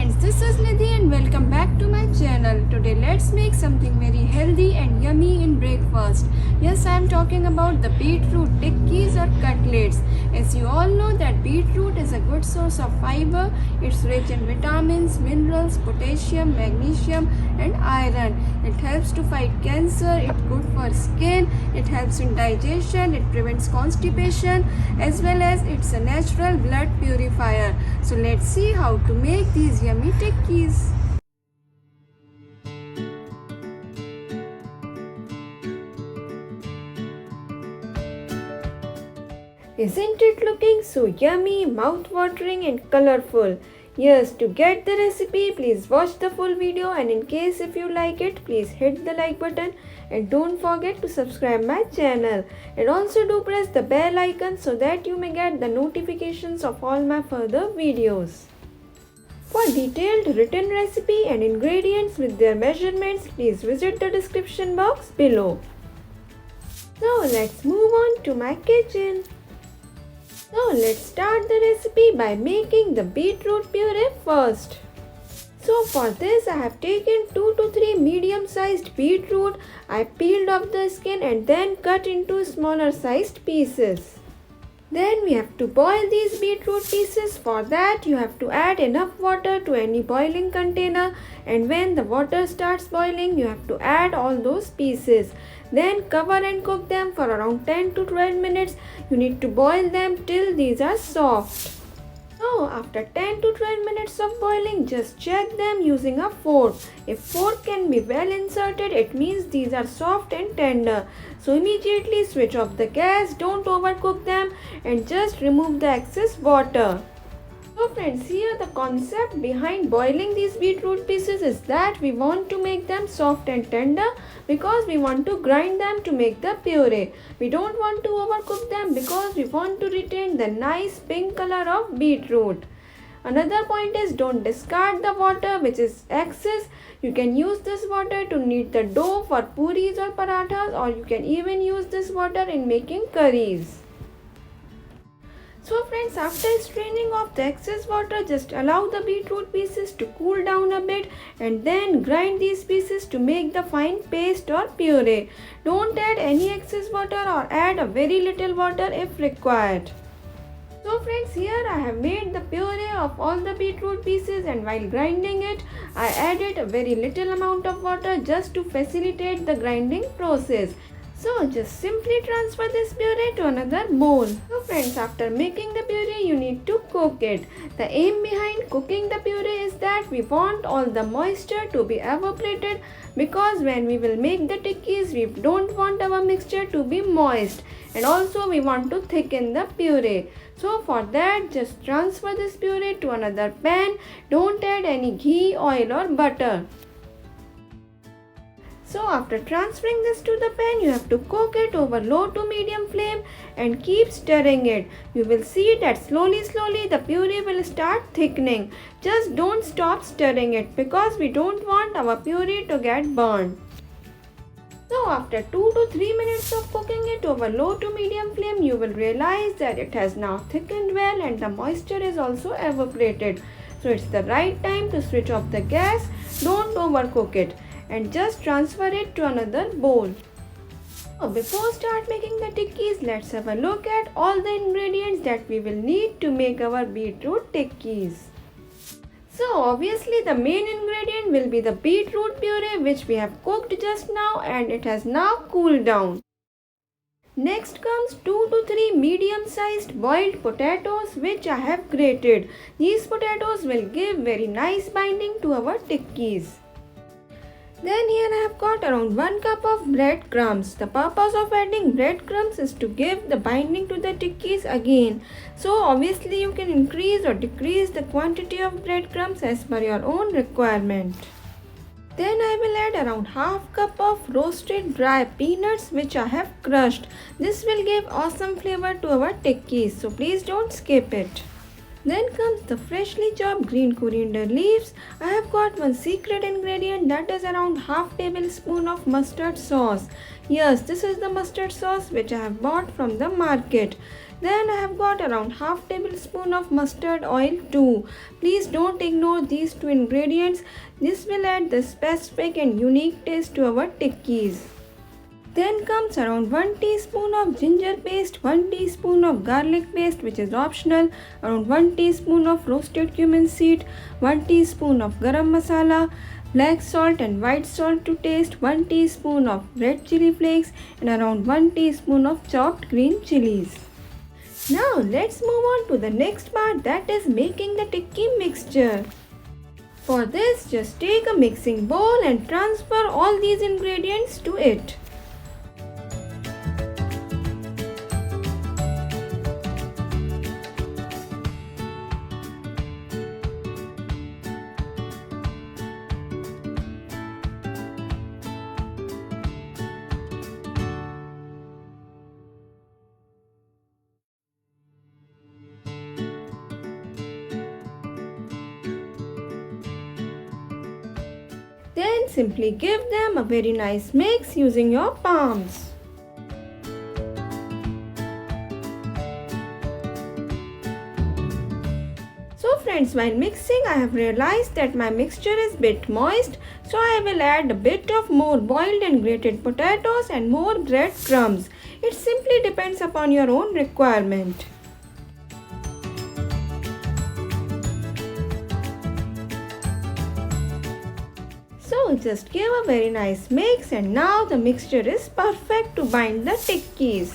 friends, this is Nidhi and welcome back to my channel. Today let's make something very healthy and yummy in breakfast. Yes, I am talking about the beetroot tikkis or cutlets. As you all know that beetroot is a good source of fiber. It's rich in vitamins, minerals, potassium, magnesium and iron. It helps to fight cancer, it's good for skin, it helps in digestion, it prevents constipation as well as it's a natural blood purifier. So let's see how to make these yummy tikkis. Isn't it looking so yummy, mouth-watering and colorful? Yes, to get the recipe, please watch the full video, and in case if you like it, please hit the like button and don't forget to subscribe my channel. And also do press the bell icon so that you may get the notifications of all my further videos. For detailed written recipe and ingredients with their measurements, please visit the description box below. So let's move on to my kitchen. Now let's start the recipe by making the beetroot puree first. So for this I have taken 2 to 3 medium sized beetroot. I peeled off the skin and then cut into smaller sized pieces. Then we have to boil these beetroot pieces. For that you have to add enough water to any boiling container, and when the water starts boiling you have to add all those pieces. Then cover and cook them for around 10 to 12 minutes. You need to boil them till these are soft. So after 10 to 12 minutes of boiling, just check them using a fork. If fork can be well inserted, it means these are soft and tender. So immediately switch off the gas, don't overcook them and just remove the excess water. So friends, here the concept behind boiling these beetroot pieces is that we want to make them soft and tender because we want to grind them to make the puree. We don't want to overcook them because we want to retain the nice pink color of beetroot. Another point is don't discard the water which is excess. You can use this water to knead the dough for puris or parathas, or you can even use this water in making curries. So friends, after straining off the excess water, just allow the beetroot pieces to cool down a bit and then grind these pieces to make the fine paste or puree. Don't add any excess water or add a very little water if required. So friends, here I have made the puree of all the beetroot pieces, and while grinding it, I added a very little amount of water just to facilitate the grinding process. So just simply transfer this puree to another bowl. So friends, after making the puree, you need to cook it. The aim behind cooking the puree is that we want all the moisture to be evaporated, because when we will make the tikkis, we don't want our mixture to be moist, and also we want to thicken the puree. So for that, just transfer this puree to another pan. Don't add any ghee, oil or butter. So after transferring this to the pan, you have to cook it over low to medium flame and keep stirring it. You will see that slowly the puree will start thickening. Just don't stop stirring it because we don't want our puree to get burned. So after 2 to 3 minutes of cooking it over low to medium flame, you will realize that it has now thickened well and the moisture is also evaporated. So it's the right time to switch off the gas. Don't overcook it, and just transfer it to another bowl. So before start making the tikkis, let's have a look at all the ingredients that we will need to make our beetroot tikkis. So obviously the main ingredient will be the beetroot puree, which we have cooked just now and it has now cooled down. Next comes 2 to 3 medium sized boiled potatoes which I have grated. These potatoes will give very nice binding to our tikkis. Then here I have got around 1 cup of breadcrumbs. The purpose of adding breadcrumbs is to give the binding to the tikkis again. So obviously you can increase or decrease the quantity of breadcrumbs as per your own requirement. Then I will add around half cup of roasted dry peanuts which I have crushed. This will give awesome flavor to our tikkis, so please don't skip it. Then comes the freshly chopped green coriander leaves. I have got one secret ingredient, that is around half tablespoon of mustard sauce. Yes, this is the mustard sauce which I have bought from the market. Then I have got around half tablespoon of mustard oil too. Please don't ignore these two ingredients. This will add the specific and unique taste to our tikkis. Then comes around 1 teaspoon of ginger paste, 1 teaspoon of garlic paste which is optional, around 1 teaspoon of roasted cumin seed, 1 teaspoon of garam masala, black salt and white salt to taste, 1 teaspoon of red chili flakes and around 1 teaspoon of chopped green chilies. Now let's move on to the next part, that is making the tikki mixture. For this, just take a mixing bowl and transfer all these ingredients to it. Then simply give them a very nice mix using your palms. So friends, while mixing I have realized that my mixture is a bit moist, so I will add a bit of more boiled and grated potatoes and more bread crumbs. It simply depends upon your own requirement. So just give a very nice mix and now the mixture is perfect to bind the tikkis.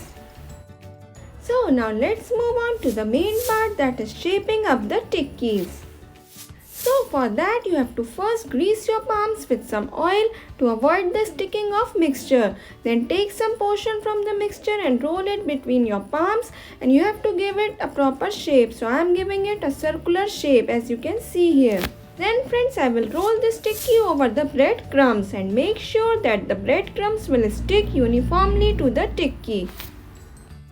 So now let's move on to the main part, that is shaping up the tikkis. So for that you have to first grease your palms with some oil to avoid the sticking of mixture. Then take some portion from the mixture and roll it between your palms and you have to give it a proper shape. So I am giving it a circular shape as you can see here. Then friends, I will roll this tikki over the bread crumbs and make sure that the bread crumbs will stick uniformly to the tikki.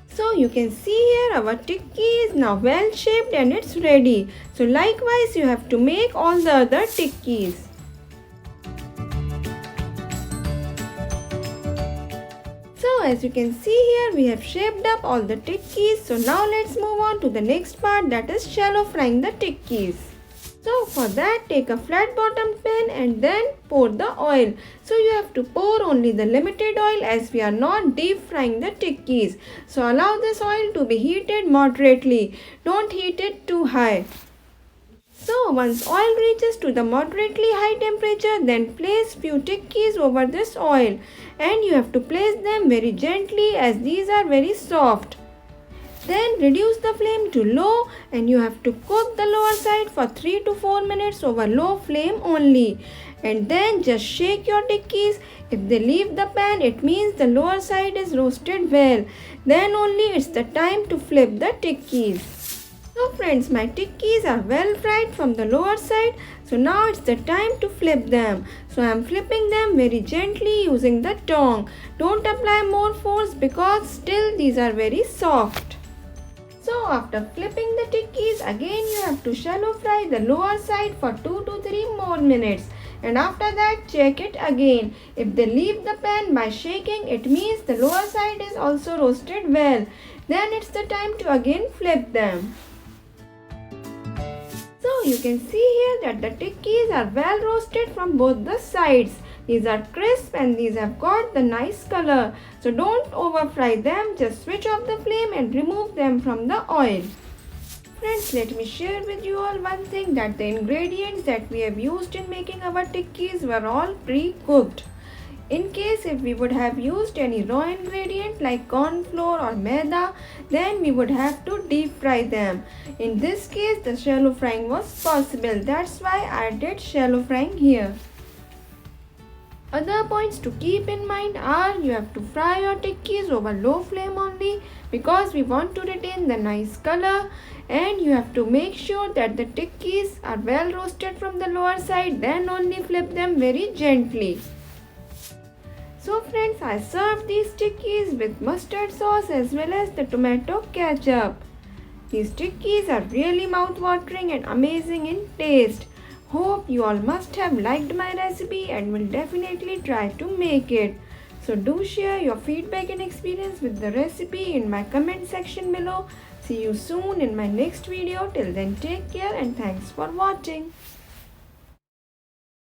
So you can see here our tikki is now well shaped and it's ready. So likewise you have to make all the other tikkis. So as you can see here we have shaped up all the tikkis. So now let's move on to the next part, that is shallow frying the tikkis. So for that take a flat bottomed pan and then pour the oil. So you have to pour only the limited oil as we are not deep frying the tikkis. So allow this oil to be heated moderately. Don't heat it too high. So once oil reaches to the moderately high temperature, then place few tikkis over this oil and you have to place them very gently as these are very soft. Then reduce the flame to low and you have to cook the lower side for 3 to 4 minutes over low flame only. And then just shake your tikkis. If they leave the pan, it means the lower side is roasted well. Then only it's the time to flip the tikkis. So friends, my tikkis are well fried from the lower side. So now it's the time to flip them. So I am flipping them very gently using the tongue. Don't apply more force because still these are very soft. So after flipping the tikkis, again you have to shallow fry the lower side for 2 to 3 more minutes. And after that check it again. If they leave the pan by shaking, it means the lower side is also roasted well. Then it's the time to again flip them. So you can see here that the tikkis are well roasted from both the sides. These are crisp and these have got the nice color. So don't over fry them, just switch off the flame and remove them from the oil. Friends, let me share with you all one thing, that the ingredients that we have used in making our tikkis were all pre-cooked. In case if we would have used any raw ingredient like corn flour or maida, then we would have to deep fry them. In this case, the shallow frying was possible. That's why I did shallow frying here. Other points to keep in mind are you have to fry your tikkis over low flame only because we want to retain the nice color, and you have to make sure that the tikkis are well roasted from the lower side, then only flip them very gently. So friends, I served these tikkis with mustard sauce as well as the tomato ketchup. These tikkis are really mouth-watering and amazing in taste. Hope you all must have liked my recipe and will definitely try to make it. So do share your feedback and experience with the recipe in my comment section below. See you soon in my next video. Till then, take care and thanks for watching.